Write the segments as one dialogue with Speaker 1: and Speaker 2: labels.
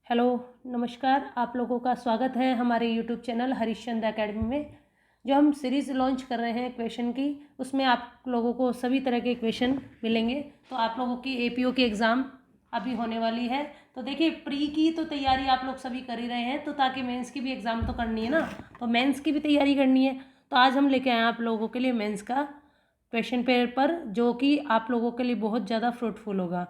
Speaker 1: Hello, नमस्कार। आप लोगों का स्वागत है हमारे यूट्यूब चैनल हरिश्चंद्र एकेडमी में। जो हम सीरीज़ लॉन्च कर रहे हैं क्वेश्चन की, उसमें आप लोगों को सभी तरह के क्वेश्चन मिलेंगे। तो आप लोगों की एपीओ की एग्ज़ाम अभी होने वाली है। तो देखिए, प्री की तो तैयारी आप लोग सभी कर ही रहे हैं, तो ताकि मेंस की भी एग्ज़ाम तो करनी है ना, तो मेंस की भी तैयारी करनी है। तो आज हम लेके आए हैं आप लोगों के लिए मेंस का क्वेश्चन पेपर, जो कि आप लोगों के लिए बहुत ज़्यादा फ्रूटफुल होगा।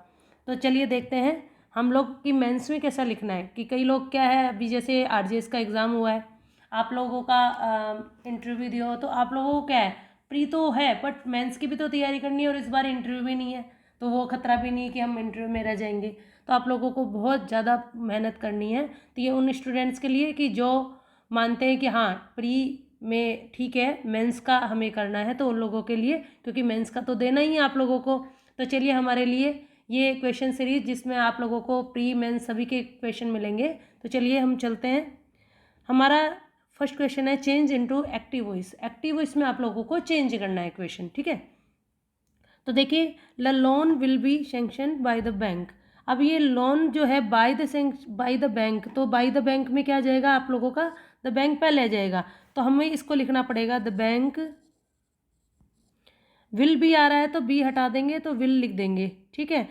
Speaker 1: तो चलिए देखते हैं हम लोग की मेंस में कैसा लिखना है। कि कई लोग क्या है, अभी जैसे आरजेएस का एग्ज़ाम हुआ है, आप लोगों का इंटरव्यू दिया हो, तो आप लोगों को क्या है, प्री तो है बट मेंस की भी तो तैयारी करनी है, और इस बार इंटरव्यू भी नहीं है, तो वो खतरा भी नहीं है कि हम इंटरव्यू में रह जाएंगे। तो आप लोगों को बहुत ज़्यादा मेहनत करनी है। तो ये उन स्टूडेंट्स के लिए कि जो मानते हैं कि हाँ प्री में ठीक है, मेंस का हमें करना है, तो उन लोगों के लिए, क्योंकि मेंस का तो देना ही है आप लोगों को। तो चलिए हमारे लिए ये क्वेश्चन सीरीज, जिसमें आप लोगों को प्री मेंस सभी के क्वेश्चन मिलेंगे। तो चलिए हम चलते हैं। हमारा फर्स्ट क्वेश्चन है change into active voice. Active voice में आप लोगों को चेंज करना है क्वेश्चन, ठीक है। तो देखिए, the loan will be sanction by the bank. अब ये लोन जो है बाय द बैंक, तो बाय द बैंक में क्या आ जाएगा आप लोगों का, द बैंक पहले आ जाएगा। तो हमें इसको लिखना पड़ेगा, द बैंक विल भी आ रहा है तो बी हटा देंगे, तो विल लिख देंगे, ठीक है।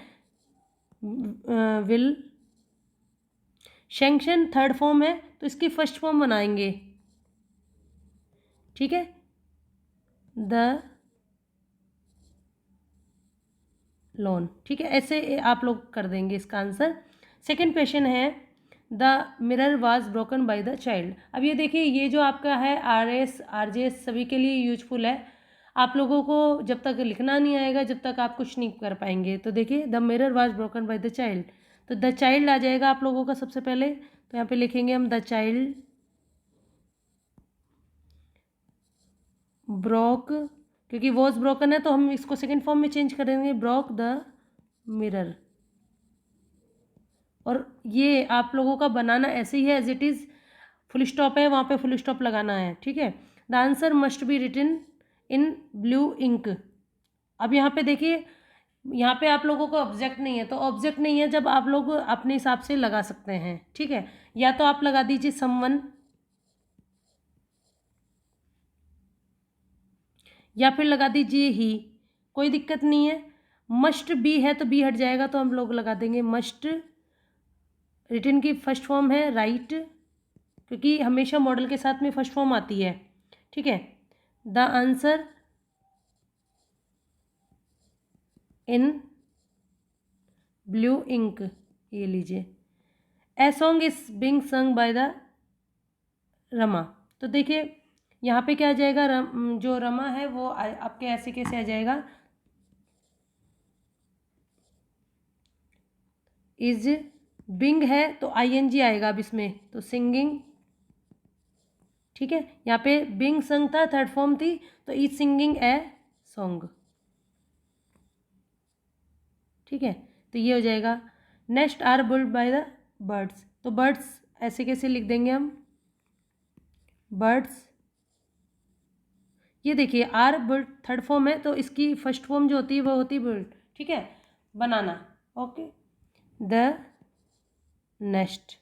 Speaker 1: विल सैंक्शन थर्ड फॉर्म है, तो इसकी फर्स्ट फॉर्म बनाएंगे, ठीक है। द लोन, ठीक है, ऐसे आप लोग कर देंगे इसका आंसर। सेकंड क्वेश्चन है the mirror was broken by the child. अब ये देखिए, ये जो आपका है आरएस आरजेएस सभी के लिए यूजफुल है। आप लोगों को जब तक लिखना नहीं आएगा, जब तक आप कुछ नहीं कर पाएंगे। तो देखिए, the mirror was broken by the child, तो द चाइल्ड आ जाएगा आप लोगों का सबसे पहले। तो यहाँ पे लिखेंगे हम द चाइल्ड ब्रोक, क्योंकि वॉज ब्रोकन है तो हम इसको सेकंड फॉर्म में चेंज कर देंगे, ब्रोक द मिरर। और ये आप लोगों का बनाना ऐसे ही है as it is, full stop है वहाँ पे फुल स्टॉप लगाना है, ठीक है। The answer must be written in blue ink. अब यहाँ पे देखिए, यहाँ पे आप लोगों को ऑब्जेक्ट नहीं है, तो ऑब्जेक्ट नहीं है जब आप लोग अपने हिसाब से लगा सकते हैं, ठीक है। या तो आप लगा दीजिए समवन, या फिर लगा दीजिए ही, कोई दिक्कत नहीं है। मस्ट बी है तो बी हट जाएगा, तो हम लोग लगा देंगे मस्ट। रिटन की फर्स्ट फॉर्म है राइट, क्योंकि हमेशा मॉडल के साथ में फर्स्ट फॉर्म आती है, ठीक है। The answer in blue ink, ये लीजिए। A song is being sung by the Rama. तो देखिए, यहाँ पे क्या आ जाएगा, जो रमा है वो आपके ऐसे कैसे आ जाएगा, इज बिंग है तो आईएनजी आएगा अब इसमें, तो सिंगिंग, ठीक है। यहाँ पे बिंग संग था, थर्ड फॉर्म थी, तो इज सिंगिंग ए सॉन्ग, ठीक है। तो ये हो जाएगा। Nests are built by the birds, तो बर्ड्स ऐसे कैसे लिख देंगे हम, बर्ड्स। ये देखिए, आर बुल्ड थर्ड फॉर्म है, तो इसकी फर्स्ट फॉर्म जो होती है वो होती है बुल्ड, ठीक है, बनाना, ओके। द नेक्स्ट,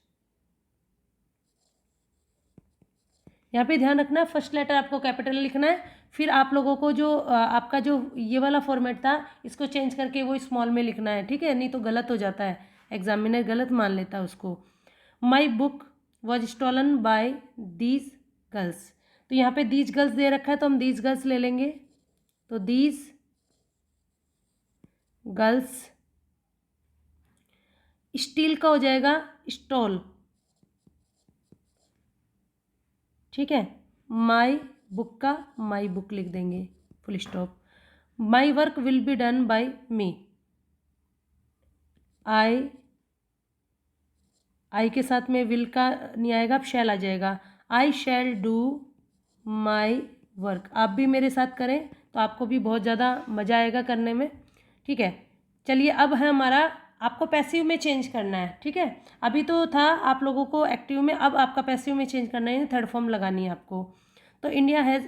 Speaker 1: यहाँ पे ध्यान रखना, फर्स्ट लेटर आपको कैपिटल लिखना है। फिर आप लोगों को जो आपका जो ये वाला फॉर्मेट था, इसको चेंज करके वो स्मॉल में लिखना है, ठीक है, नहीं तो गलत हो जाता है, एग्जामिनर गलत मान लेता है उसको। My book was stolen by these girls, तो यहाँ पे दीज गर्ल्स दे रखा है, तो हम दीज गर्ल्स ले लेंगे, तो दीज गर्ल्स। स्टील का हो जाएगा स्टॉल, ठीक है। माई बुक का माई बुक लिख देंगे, full stop. My work will be done by me, I के साथ में विल का नहीं आएगा, अब शैल आ जाएगा। आई शैल डू माई वर्क। आप भी मेरे साथ करें तो आपको भी बहुत ज़्यादा मज़ा आएगा करने में, ठीक है। चलिए, अब है हमारा, आपको पैसिव में चेंज करना है, ठीक है। अभी तो था आप लोगों को एक्टिव में, अब आपका पैसिव में चेंज करना है, थर्ड फॉर्म लगानी है आपको। तो India has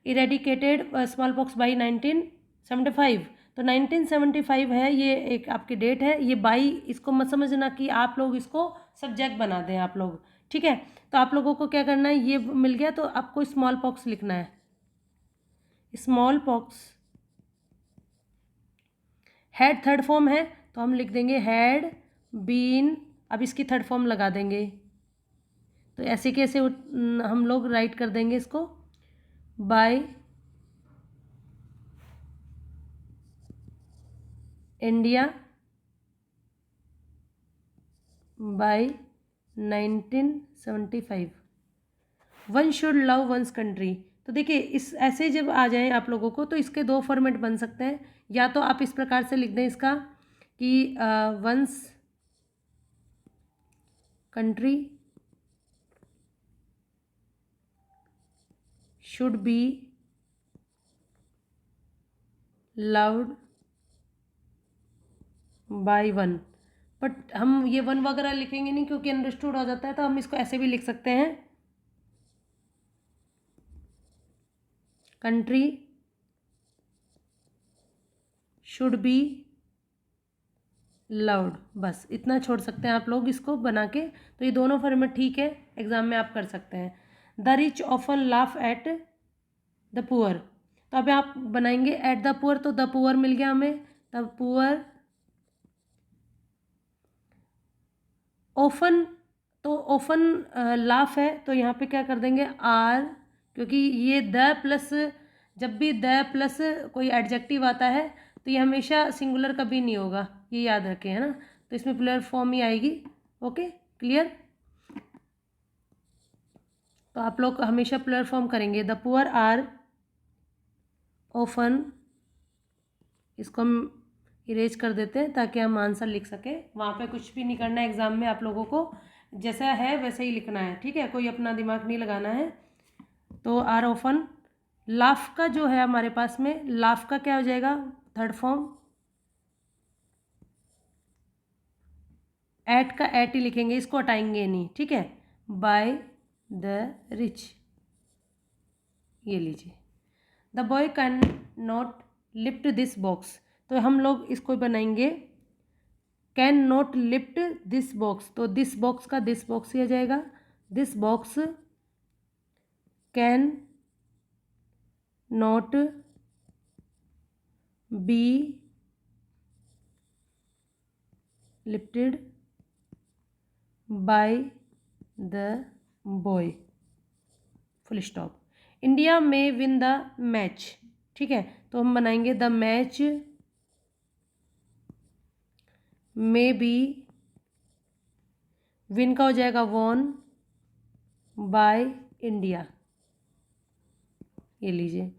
Speaker 1: eradicated small pox by 1975, तो 1975 है, ये एक आपकी डेट है। ये बाई, इसको मत समझना कि आप लोग इसको सब्जेक्ट बना दें आप लोग, ठीक है। तो आप लोगों को क्या करना है, ये मिल गया तो आपको स्मॉल पॉक्स लिखना है। Small pox had third form है तो हम लिख देंगे हैड बीन, अब इसकी थर्ड फॉर्म लगा देंगे। तो ऐसे कैसे हम लोग राइट कर देंगे इसको, by India by 1975, one should love one's country. तो देखिए इस ऐसे जब आ जाए आप लोगों को तो इसके दो फॉर्मेट बन सकते हैं। या तो आप इस प्रकार से लिख दें इसका कि one's country should be loved by one, but हम ये वन वगैरह लिखेंगे नहीं क्योंकि अंडरस्टूड हो जाता है। तो हम इसको ऐसे भी लिख सकते हैं, कंट्री शुड बी लव्ड, बस इतना छोड़ सकते हैं आप लोग इसको बना के। तो ये दोनों फॉर्मेट ठीक है, एग्जाम में आप कर सकते हैं। The rich often laugh at the poor, तो अब आप बनाएंगे एट द पुअर, तो द पुअर मिल गया हमें। द पुअर ऑफन, तो ऑफन लाफ है तो यहाँ पे क्या कर देंगे आर, क्योंकि ये द प्लस, जब भी द प्लस कोई एडजेक्टिव आता है तो ये हमेशा सिंगुलर कभी नहीं होगा, ये याद रखें, है ना। तो इसमें प्लूरल फॉर्म ही आएगी। Okay clear. तो आप लोग हमेशा प्लूरल फॉर्म करेंगे। द पुअर आर ऑफन, इसको हम इरेज कर देते हैं ताकि हम आंसर लिख सकें। वहाँ पे कुछ भी नहीं करना है एग्ज़ाम में, आप लोगों को जैसा है वैसे ही लिखना है, ठीक है, कोई अपना दिमाग नहीं लगाना है। तो आर ऑफन, लाफ का जो है हमारे पास में, लाफ का क्या हो जाएगा थर्ड फॉर्म, एट का एट ही लिखेंगे, इसको हटाएंगे नहीं, ठीक है। बाय द रिच, ये लीजिए। The boy can not lift this box, तो हम लोग इसको बनाएंगे can not lift this box, तो दिस बॉक्स का दिस बॉक्स ही आ जाएगा। This box can not be lifted by the boy, full stop. India में विन द मैच, ठीक है, तो हम बनाएंगे द मैच में बी, विन का हो जाएगा वॉन बाय इंडिया, ये लीजिए।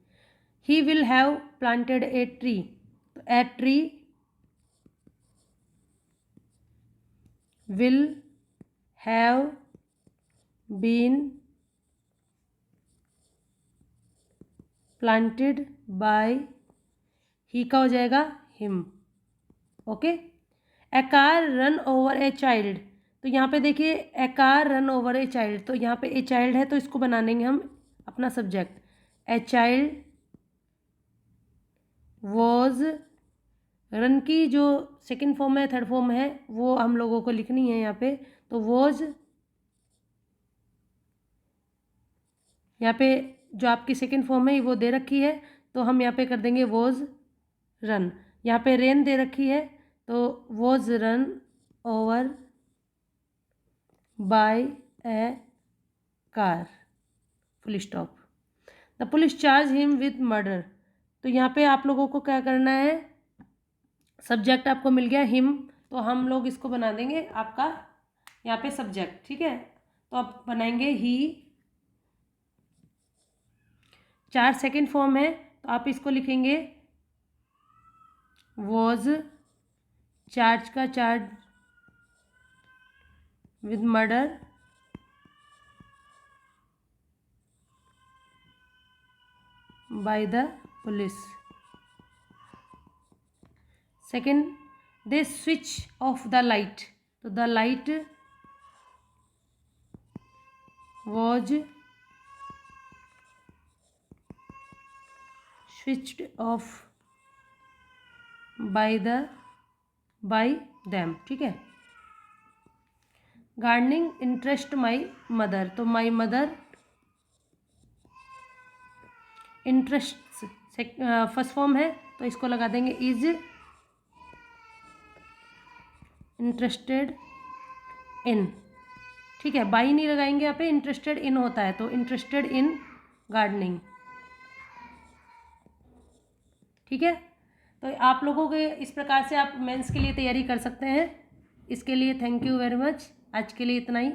Speaker 1: He will have planted a tree, तो a tree will have been planted by, he का हो जाएगा him. Okay. A car run over a child, तो यहाँ पे देखिए a car run over a child, तो यहाँ पे ए चाइल्ड है तो इसको बना देंगे हम अपना subject. A child was, run की जो सेकंड फॉर्म है थर्ड फॉर्म है वो हम लोगों को लिखनी है यहाँ पे। तो वॉज, यहाँ पे जो आपकी सेकंड फॉर्म है वो दे रखी है तो हम यहाँ पे कर देंगे वॉज रन। यहाँ पे रेन दे रखी है तो was run over by A car, full stop. The police charge him with murder, तो यहाँ पे आप लोगों को क्या करना है, सब्जेक्ट आपको मिल गया हिम, तो हम लोग इसको बना देंगे आपका यहाँ पे सब्जेक्ट, ठीक है। तो आप बनाएंगे ही, चार्ज सेकंड फॉर्म है तो आप इसको लिखेंगे वॉज, चार्ज का charge with murder by the police. Second, they switch off the light, तो the light was switched off by them, ठीक है। गार्डनिंग इंटरेस्ट माई मदर, तो my mother interest first form है तो इसको लगा देंगे इज इंटरेस्टेड इन, ठीक है। बाई नहीं लगाएंगे यहाँ पे, इंटरेस्टेड इन होता है तो इंटरेस्टेड इन गार्डनिंग, ठीक है। तो आप लोगों के इस प्रकार से आप मेंस के लिए तैयारी कर सकते हैं। इसके लिए थैंक यू वेरी मच। आज के लिए इतना ही।